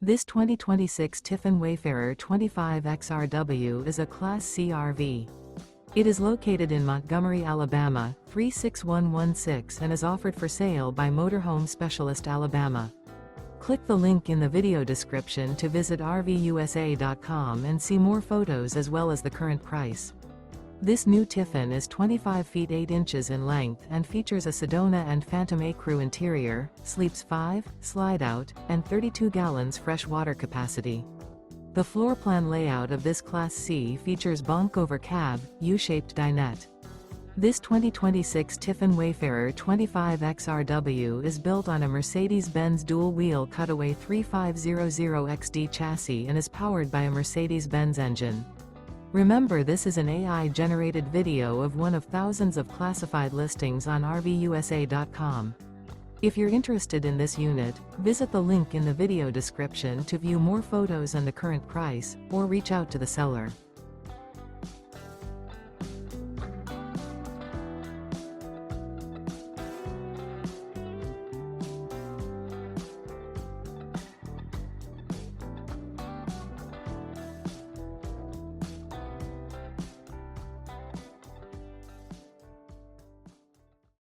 This 2026 Tiffin Wayfarer 25 XRW is a Class C RV. It is located in Montgomery, Alabama, 36116 and is offered for sale by Motorhome Specialist Alabama. Click the link in the video description to visit RVUSA.com and see more photos as well as the current price. This new Tiffin is 25 feet 8 inches in length and features a Sedona Phantom Ecru interior, sleeps 5, slide-out, and 32 gallons fresh water capacity. The floor plan layout of this Class C features Bunk Over Cab, U-shaped dinette. This 2026 Tiffin Wayfarer 25 XRW is built on a Mercedes-Benz Dual Wheel Cutaway 3500XD chassis and is powered by a Mercedes-Benz engine. Remember, this is an AI-generated video of one of thousands of classified listings on RVUSA.com. If you're interested in this unit, visit the link in the video description to view more photos and the current price, or reach out to the seller.